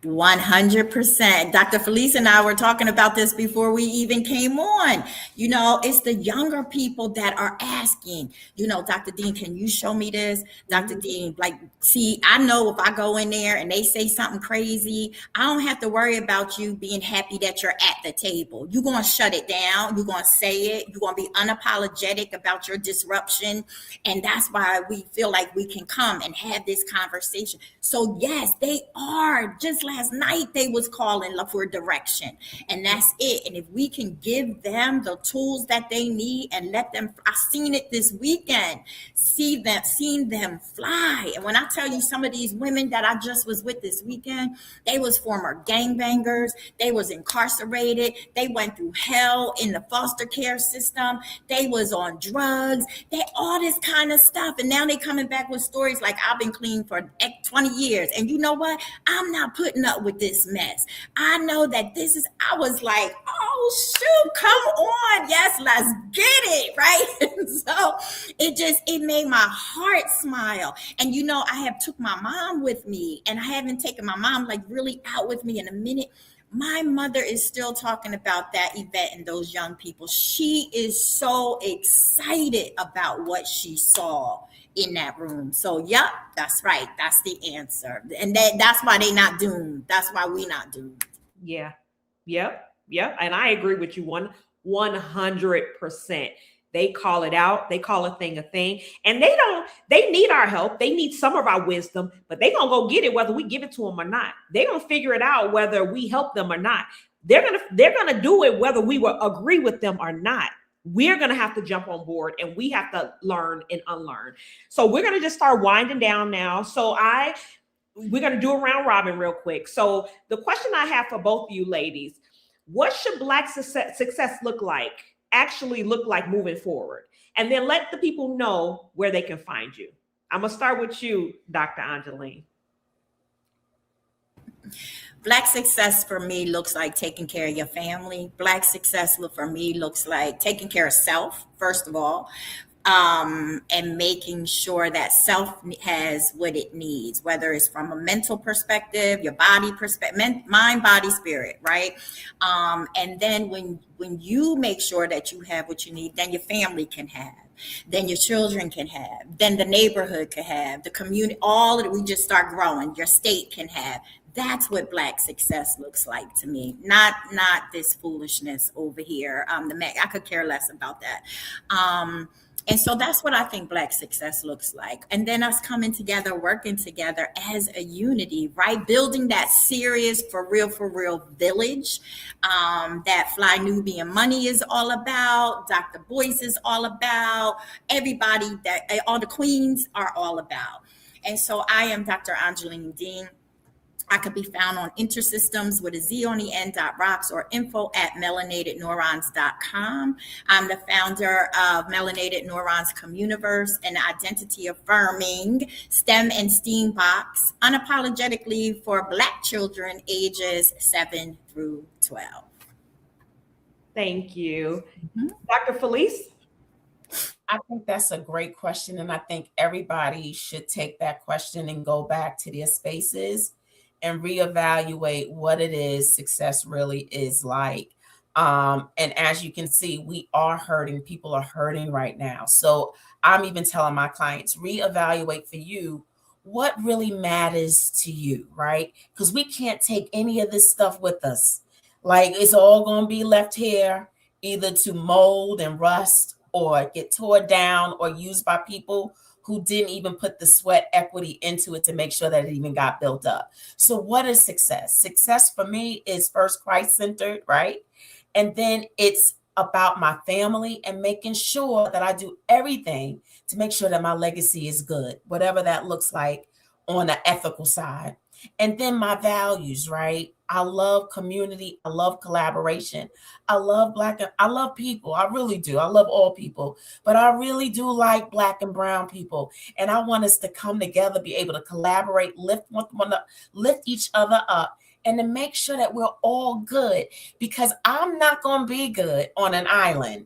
100%. Dr. Felice and I were talking about this before we even came on. You know, it's the younger people that are asking, you know, Dr. Dean, can you show me this? Dr. Dean, see, I know if I go in there and they say something crazy, I don't have to worry about you being happy that you're at the table. You're going to shut it down. You're going to say it. You're going to be unapologetic about your disruption. And that's why we feel like we can come and have this conversation. So yes, they are. Just last night they was calling for direction, and that's it. And if we can give them the tools that they need and let them, I seen it this weekend, seen them fly. And when I tell you, some of these women that I just was with this weekend, they was former gangbangers, they was incarcerated, they went through hell in the foster care system, they was on drugs, they all this kind of stuff. And now they coming back with stories like, I've been clean for 20 years. And you know what? I'm not putting up with this mess. I know that I was like, oh shoot, come on. Yes, let's get it. Right. And so it made my heart smile. And you know, I have took my mom with me, and I haven't taken my mom really out with me in a minute. My mother is still talking about that event and those young people. She is so excited about what she saw in that room. So, yep, that's right. That's the answer. And that's why they not doomed. That's why we not doomed. Yeah. Yep. And I agree with you 100%. They call it out. They call a thing. And they need our help. They need some of our wisdom, but they're going to go get it whether we give it to them or not. They're going to figure it out whether we help them or not. They're going to do it whether we will agree with them or not. We're going to have to jump on board, and we have to learn and unlearn. So we're going to just start winding down now. So we're going to do a round robin real quick. So the question I have for both of you ladies, what should Black success actually look like moving forward? And then let the people know where they can find you. I'm going to start with you, Dr. Angeline. Black success for me looks like taking care of your family. Black success for me looks like taking care of self, first of all, and making sure that self has what it needs, whether it's from a mental perspective, your body perspective, mind, body, spirit, right? And then when you make sure that you have what you need, then your family can have. Then your children can have, then the neighborhood can have, the community, all of it, we just start growing, your state can have. That's what Black success looks like to me. Not this foolishness over here. I could care less about that. And so that's what I think Black success looks like. And then us coming together, working together as a unity, right? Building that serious, for real village that Fly Nubian Money is all about, Dr. Boyce is all about, everybody that all the queens are all about. And so I am Dr. Angeline Dean. I could be found on Intersystems with a Z on the end, .rocks, or info@melanatedneurons.com. I'm the founder of Melanated Neurons Communiverse, an identity affirming STEM and STEAM box, unapologetically for Black children ages 7 through 12. Thank you. Dr. Felice? I think that's a great question. And I think everybody should take that question and go back to their spaces and reevaluate what it is success really is like. And as you can see, we are hurting. People are hurting right now. So I'm even telling my clients, reevaluate for you what really matters to you, right? Because we can't take any of this stuff with us. Like, it's all going to be left here, either to mold and rust or get torn down or used by people who didn't even put the sweat equity into it to make sure that it even got built up. So what is success? Success for me is first Christ-centered, right? And then it's about my family and making sure that I do everything to make sure that my legacy is good, whatever that looks like on the ethical side. And then my values, right? I love community. I love collaboration. I love I love people. I really do. I love all people, but I really do like Black and brown people. And I want us to come together, be able to collaborate, lift each other up, and to make sure that we're all good, because I'm not going to be good on an island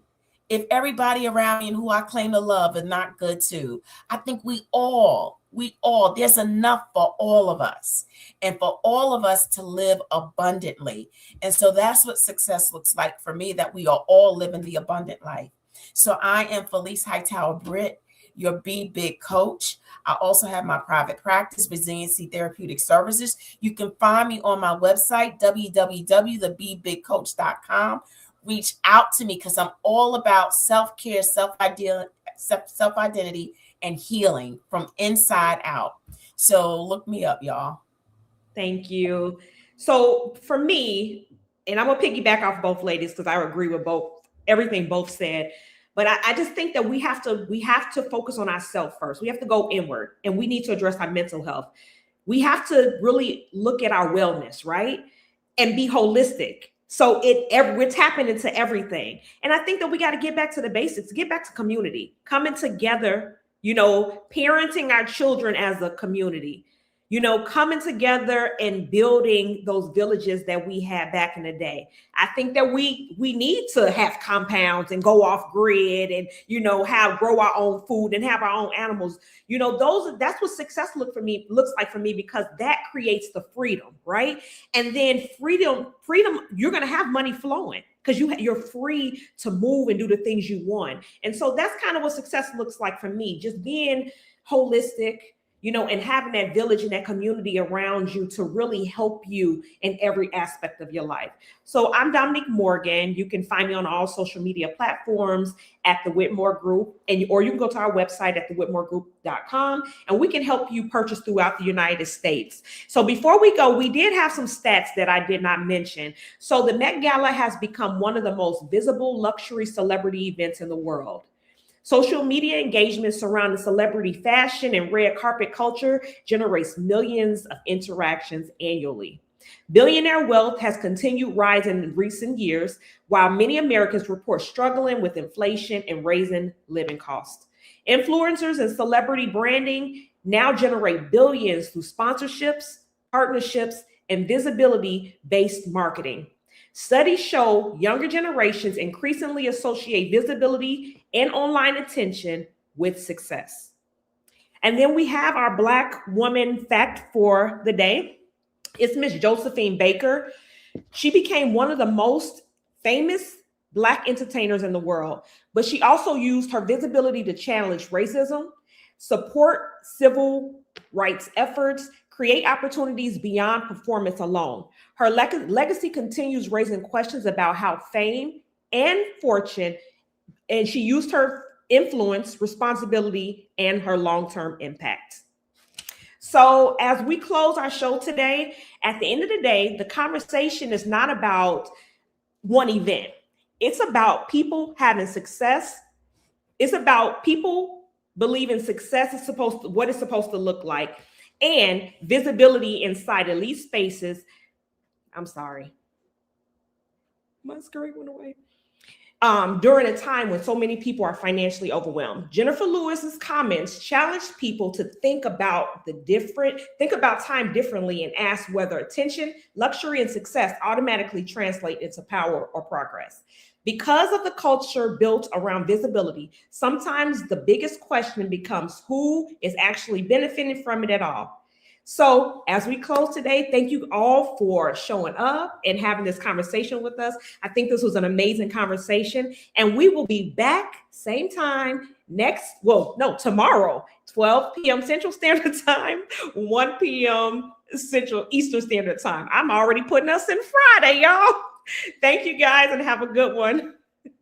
if everybody around me and who I claim to love are not good too. I think we all, there's enough for all of us and for all of us to live abundantly. And so that's what success looks like for me, that we are all living the abundant life. So I am Felice Hightower Britt, your Be Big coach. I also have my private practice, Resiliency Therapeutic Services. You can find me on my website, www.thebebigcoach.com. Reach out to me because I'm all about self-care, self-identity, and healing from inside out. So look me up, y'all. Thank you. So for me, and I'm gonna piggyback off both ladies because I agree with everything both said. But I just think that we have to focus on ourselves first. We have to go inward, and we need to address our mental health. We have to really look at our wellness, right? And be holistic. So we're tapping into everything. And I think that we got to get back to the basics, get back to community, coming together, parenting our children as a community, coming together and building those villages that we had back in the day. I think that we need to have compounds and go off grid and, grow our own food and have our own animals. That's what success looks like for me, because that creates the freedom, right? And then freedom, you're going to have money flowing because you're free to move and do the things you want. And so that's kind of what success looks like for me, just being holistic, and having that village and that community around you to really help you in every aspect of your life. So I'm Dominique Morgan. You can find me on all social media platforms at the Whitmore Group, or you can go to our website at thewhitmoregroup.com, and we can help you purchase throughout the United States. So before we go, we did have some stats that I did not mention. So the Met Gala has become one of the most visible luxury celebrity events in the world. Social media engagement surrounding celebrity fashion and red carpet culture generates millions of interactions annually. Billionaire wealth has continued rising in recent years, while many Americans report struggling with inflation and raising living costs. Influencers and celebrity branding now generate billions through sponsorships, partnerships, and visibility-based marketing. Studies show younger generations increasingly associate visibility and online attention with success. And then we have our Black woman fact for the day. It's Miss Josephine Baker. She became one of the most famous Black entertainers in the world, but she also used her visibility to challenge racism, support civil rights efforts, create opportunities beyond performance alone. Her legacy continues raising questions about how fame and fortune, and she used her influence, responsibility, and her long-term impact. So as we close our show today, at the end of the day, the conversation is not about one event. It's about people having success. It's about people believing success is what it's supposed to look like, and visibility inside elite spaces. I'm sorry. My screen went away. During a time when so many people are financially overwhelmed. Jennifer Lewis's comments challenged people to think about time differently and ask whether attention, luxury, and success automatically translate into power or progress. Because of the culture built around visibility, sometimes the biggest question becomes who is actually benefiting from it at all. So as we close today, thank you all for showing up and having this conversation with us. I think this was an amazing conversation, and we will be back same time tomorrow, 12 p.m. Central Standard Time, 1 p.m. Eastern Standard Time. I'm already putting us in Friday, y'all. Thank you guys, and have a good one.